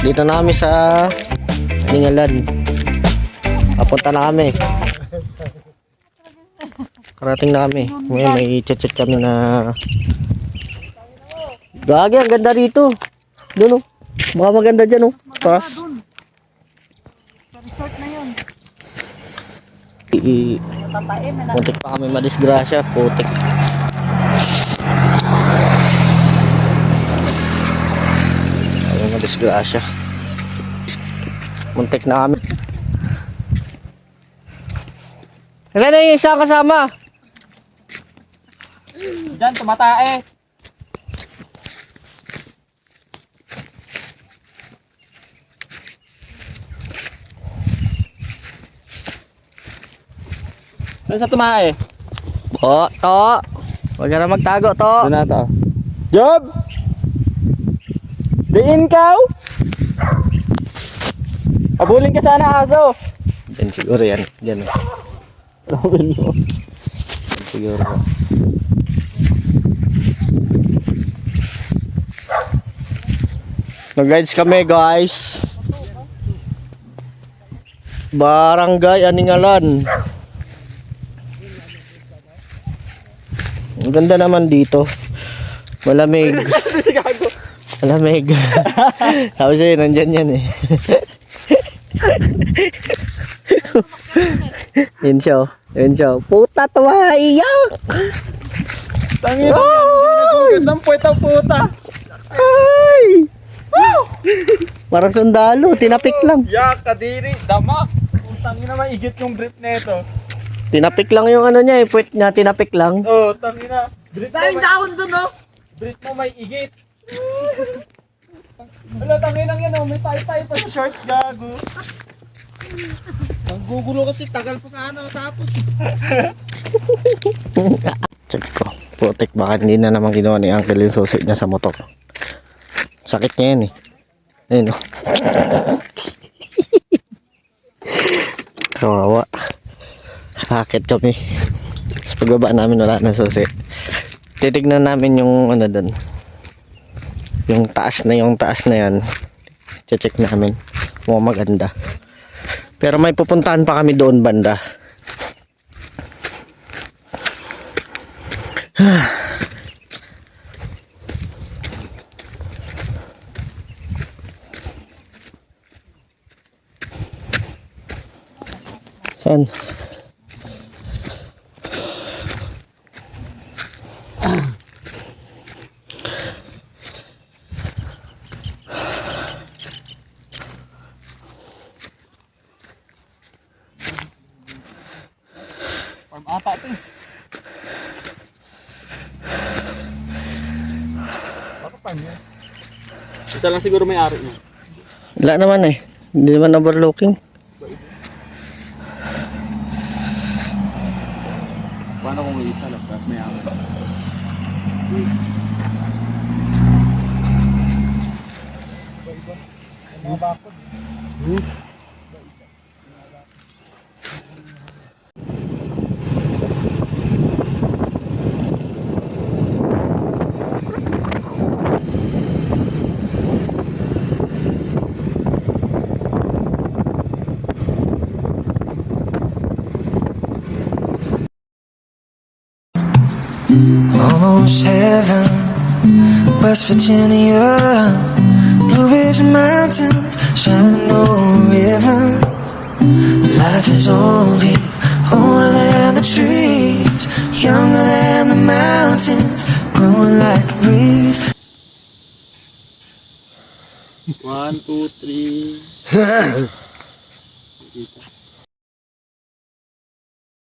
Dito na kami sa Lingalan. Papunta na kami. Karating na kami. May chat-chat kami na gagi, ang ganda rito. Doon, oh. Baka maganda dyan, oh. Taas. Resort na yun. Putik pa kami madisgrasya. Putik. Ay, madisgrasya. Muntik na kami. Saan na yung isa kasama? Diyan, tumatae. Saan sa tumae? To. Huwag ka na magtago, to. Doon na to. Job! Diin ka? Abulin ka sana aso. Yan siguro yan. Yan. Tawin mo. Yan siguro. Nag-guides kami, guys. Barangay Aningalan. Ang ganda naman dito. Malamig. Malamig. Sabi sa'yo, nandyan yan eh. Yun siya, oh. Yun siya, oh. Puta, tumaiyak! Tangin na yan, hindi nagugas ng puweta-puta. Ay! Parang sundalo, tinapik lang. Yak, kadiri, dama. Tangin na maigit yung brief na ito. Tinapik lang yung ano niya, puwet niya, tinapik lang. Oo, tangin na. Daming dahon dun, no? Brief mo may igit. Wala, tangin lang yan, oh. May tayo-tayo pa sa shorts, gago. Ang gugulo kasi, tagal pa sa ano, tapos. Check ko. Putik, baka hindi na naman ginawa ni Uncle yung susi niya sa motor. Sakit niya yan eh. Ayun o. Kawawa. Hakit kami. Sa pagbaba namin wala na susi. Titignan namin yung ano dun. Yung taas na yan. Check namin. Mukhang maganda. Pero may pupuntahan pa kami doon banda. Saan? Farm ata ito eh. Baka farm yan. Isa lang siguro may ari niya. Wala naman eh. Hindi naman overlooking. Paano kung may isa lang may ari? Mga bakod. Almost heaven, West Virginia, Blue Ridge Mountains, shining on a river. Life is old here, older than the trees, younger than the mountains, growing like a breeze. 1, 2, 3.